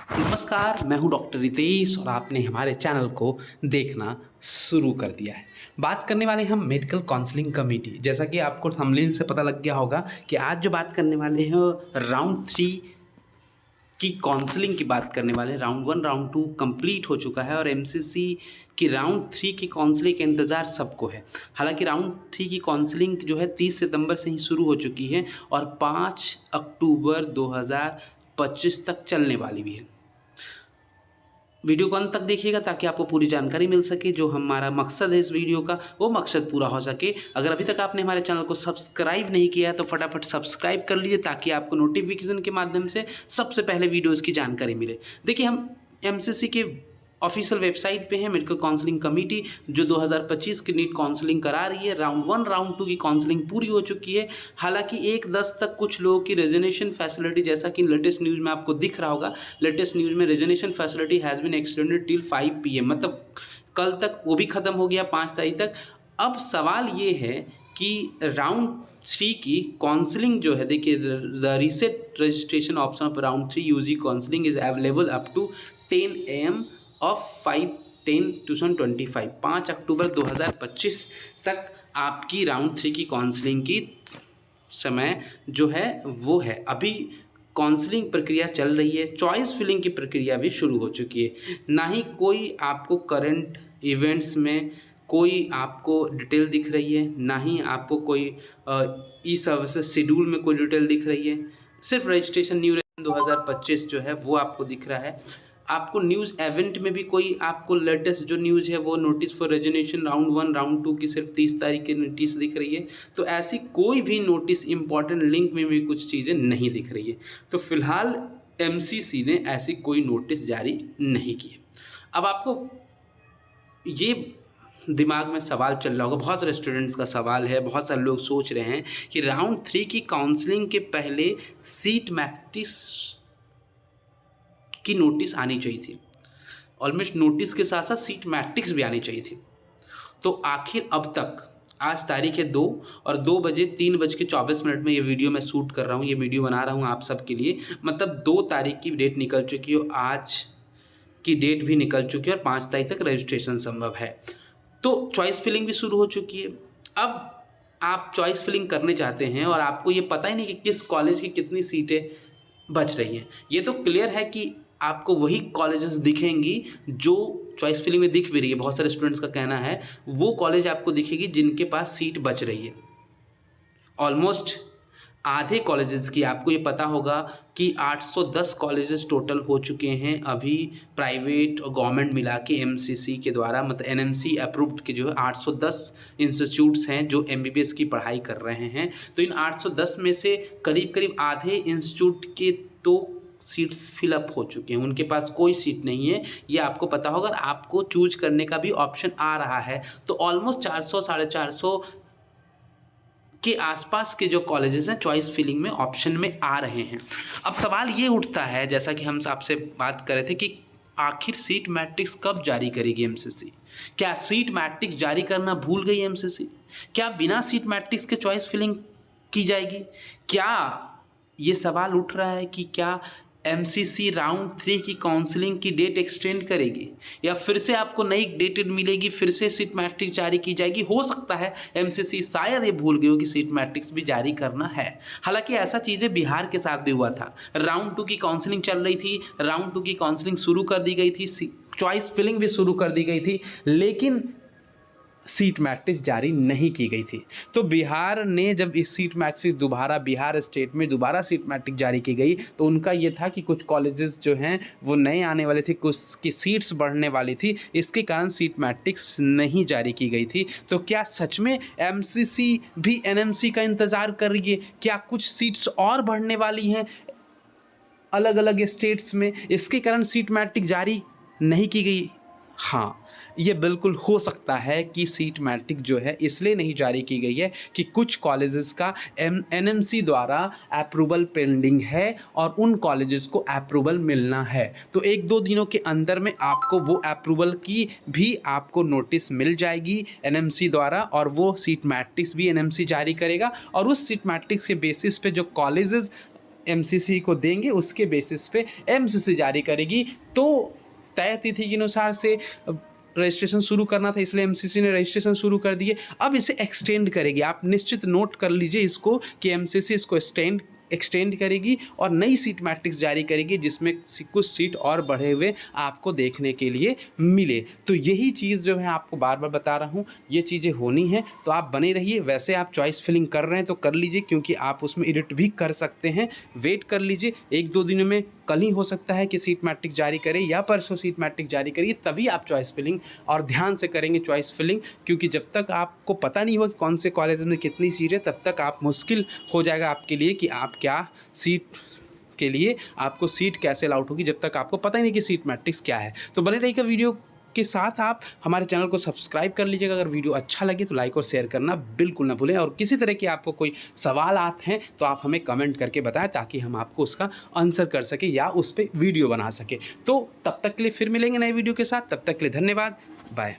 नमस्कार, मैं हूँ डॉक्टर रितेश और आपने हमारे चैनल को देखना शुरू कर दिया है। बात करने वाले हम मेडिकल काउंसलिंग कमेटी। जैसा कि आपको थंबनेल से पता लग गया होगा कि आज जो बात करने वाले हैं राउंड 3 की काउंसलिंग की बात करने वाले हैं। राउंड 1, राउंड 2 कंप्लीट हो चुका है और एमसीसी की राउंड 3 की काउंसलिंग का इंतज़ार सबको है। हालाँकि राउंड 3 की काउंसलिंग जो है 30 सितंबर से ही शुरू हो चुकी है और 5 अक्टूबर 2025 तक चलने वाली भी है। वीडियो को अंत तक देखिएगा ताकि आपको पूरी जानकारी मिल सके। जो हमारा मकसद है इस वीडियो का वो मकसद पूरा हो सके। अगर अभी तक आपने हमारे चैनल को सब्सक्राइब नहीं किया है तो फटाफट सब्सक्राइब कर लीजिए ताकि आपको नोटिफिकेशन के माध्यम से सबसे पहले वीडियोज़ की जानकारी मिले। देखिए, हम एमसीसी के ऑफिशियल वेबसाइट पे है मेडिकल काउंसलिंग कमेटी जो 2025 की नीट काउंसलिंग करा रही है। राउंड 1, राउंड 2 की काउंसलिंग पूरी हो चुकी है। हालांकि 1/10 तक कुछ लोगों की रेजोनेशन फैसिलिटी, जैसा कि लेटेस्ट न्यूज़ में आपको दिख रहा होगा, लेटेस्ट न्यूज़ में resignation facility has been extended till 5 PM, मतलब कल तक वो भी ख़त्म हो गया, 5 तारीख तक। अब सवाल ये है कि राउंड 3 की काउंसलिंग जो है, देखिए, the reset registration option of round 3 UG counselling is available up to 10 AM of 5/10/2025। 5 अक्टूबर 2025 तक आपकी राउंड 3 की काउंसलिंग की समय जो है वो है। अभी काउंसलिंग प्रक्रिया चल रही है। चॉइस फिलिंग की प्रक्रिया भी शुरू हो चुकी है। ना ही कोई आपको करंट इवेंट्स में कोई आपको डिटेल दिख रही है, ना ही आपको कोई ई सर्विसेज शेड्यूल में कोई डिटेल दिख रही है। सिर्फ रजिस्ट्रेशन न्यू 2025 जो है वो आपको दिख रहा है। आपको न्यूज़ इवेंट में भी कोई आपको लेटेस्ट जो न्यूज़ है वो नोटिस फॉर रेजोनेशन राउंड 1, राउंड 2 की सिर्फ 30 तारीख की नोटिस दिख रही है। तो ऐसी कोई भी नोटिस इंपॉर्टेंट लिंक में भी कुछ चीज़ें नहीं दिख रही है। तो फिलहाल एमसीसी ने ऐसी कोई नोटिस जारी नहीं की है। अब आपको ये दिमाग में सवाल चल रहा होगा, बहुत सारे स्टूडेंट्स का सवाल है, बहुत सारे लोग सोच रहे हैं कि राउंड 3 की काउंसलिंग के पहले सीट मैट्रिक्स की नोटिस आनी चाहिए थी। ऑलमोस्ट नोटिस के साथ साथ सीट मैट्रिक्स भी आनी चाहिए थी। तो आखिर अब तक, आज तारीख है 2 और 2 बजे 3:24 में ये वीडियो मैं शूट कर रहा हूँ, ये वीडियो बना रहा हूँ आप सबके लिए। मतलब 2 तारीख की डेट निकल चुकी है, आज की डेट भी निकल चुकी है और 5 तारीख तक रजिस्ट्रेशन संभव है। तो चॉइस फिलिंग भी शुरू हो चुकी है। अब आप चॉइस फिलिंग करने जाते हैं और आपको ये पता ही नहीं कि किस कॉलेज की कितनी सीटें बच रही हैं। ये तो क्लियर है कि आपको वही कॉलेजेस दिखेंगी जो चॉइस फिलिंग में दिख भी रही है। बहुत सारे स्टूडेंट्स का कहना है वो कॉलेज आपको दिखेगी जिनके पास सीट बच रही है। ऑलमोस्ट आधे कॉलेजेस की आपको ये पता होगा कि 810 कॉलेजेस टोटल हो चुके हैं अभी, प्राइवेट और गवर्नमेंट मिला के एमसीसी के द्वारा, मतलब एनएमसी अप्रूव्ड के जो है 810 इंस्टीट्यूट्स हैं जो एमबीबीएस की पढ़ाई कर रहे हैं। तो इन 810 में से करीब करीब आधे इंस्टीट्यूट के तो सीट्स फिलअप हो चुके हैं, उनके पास कोई सीट नहीं है। ये आपको पता होगा। आपको चूज करने का भी ऑप्शन आ रहा है। तो ऑलमोस्ट 400 450 के आसपास के जो कॉलेजेस हैं चॉइस फिलिंग में ऑप्शन में आ रहे हैं। अब सवाल ये उठता है, जैसा कि हम आपसे बात कर रहे थे, कि आखिर सीट मैट्रिक्स कब जारी करेगी एमसीसी? क्या सीट मैट्रिक्स जारी करना भूल गई एमसीसी? क्या बिना सीट मैट्रिक्स के चॉइस फिलिंग की जाएगी? क्या ये सवाल उठ रहा है कि क्या एमसीसी राउंड 3 की काउंसलिंग की डेट एक्सटेंड करेगी या फिर से आपको नई डेटेड मिलेगी, फिर से सीट मैट्रिक्स जारी की जाएगी? हो सकता है एमसीसी शायद ये भूल गई हो कि सीट मैट्रिक्स भी जारी करना है। हालांकि ऐसा चीज़ें बिहार के साथ भी हुआ था। राउंड 2 की काउंसलिंग चल रही थी, राउंड 2 की काउंसलिंग शुरू कर दी गई थी, चॉइस फिलिंग भी शुरू कर दी गई थी, लेकिन सीट मैट्रिक्स जारी नहीं की गई थी। तो बिहार ने जब इस सीट मैट्रिक्स दोबारा, बिहार स्टेट में दोबारा सीट मैट्रिक्स जारी की गई, तो उनका ये था कि कुछ कॉलेजेस जो हैं वो नए आने वाले थे, कुछ की सीट्स बढ़ने वाली थी, इसके कारण सीट मैट्रिक्स नहीं जारी की गई थी। तो क्या सच में एमसीसी भी एनएमसी का इंतज़ार कर रही है? क्या कुछ सीट्स और बढ़ने वाली हैं अलग अलग स्टेट्स में, इसके कारण सीट मैट्रिक्स जारी नहीं की गई? हाँ, ये बिल्कुल हो सकता है कि सीट मैट्रिक्स जो है इसलिए नहीं जारी की गई है कि कुछ कॉलेजेस का एनएमसी द्वारा अप्रूवल पेंडिंग है और उन कॉलेजेस को अप्रूवल मिलना है। तो 1-2 दिनों के अंदर में आपको वो अप्रूवल की भी आपको नोटिस मिल जाएगी एनएमसी द्वारा, और वो सीट मैट्रिक्स भी एनएमसी जारी करेगा। और उस सीट मैट्रिक्स के बेसिस पे जो कॉलेजेस एमसीसी को देंगे, उसके बेसिस पे एमसीसी जारी करेगी। तो तय तिथि के अनुसार से रजिस्ट्रेशन शुरू करना था, इसलिए एमसीसी ने रजिस्ट्रेशन शुरू कर दिए। अब इसे एक्सटेंड करेगी, आप निश्चित नोट कर लीजिए इसको कि एमसीसी इसको एक्सटेंड करेगी और नई सीट मैट्रिक्स जारी करेगी, जिसमें कुछ सीट और बढ़े हुए आपको देखने के लिए मिले। तो यही चीज़ जो है आपको बार बार बता रहा हूँ, ये चीज़ें होनी है, तो आप बने रहिए। वैसे आप चॉइस फिलिंग कर रहे हैं तो कर लीजिए, क्योंकि आप उसमें एडिट भी कर सकते हैं। वेट कर लीजिए, 1-2 दिनों में, कल ही हो सकता है कि सीट मैट्रिक्स जारी करे या परसों सीट मैट्रिक्स जारी करिए, तभी आप चॉइस फिलिंग और ध्यान से करेंगे चॉइस फिलिंग। क्योंकि जब तक आपको पता नहीं होगा कि कौन से कॉलेज में कितनी सीट है, तब तक आप मुश्किल हो जाएगा आपके लिए कि आप क्या सीट के लिए आपको सीट कैसे अलॉट होगी, जब तक आपको पता ही नहीं कि सीट मैट्रिक्स क्या है। तो बने रहिएगा वीडियो के साथ, आप हमारे चैनल को सब्सक्राइब कर लीजिएगा। अगर वीडियो अच्छा लगे तो लाइक और शेयर करना बिल्कुल ना भूलें, और किसी तरह के आपको कोई सवाल आते हैं तो आप हमें कमेंट करके बताएं, ताकि हम आपको उसका आंसर कर सके या उस पर वीडियो बना सके। तो तब तक के लिए फिर मिलेंगे नए वीडियो के साथ, तब तक के लिए धन्यवाद, बाय।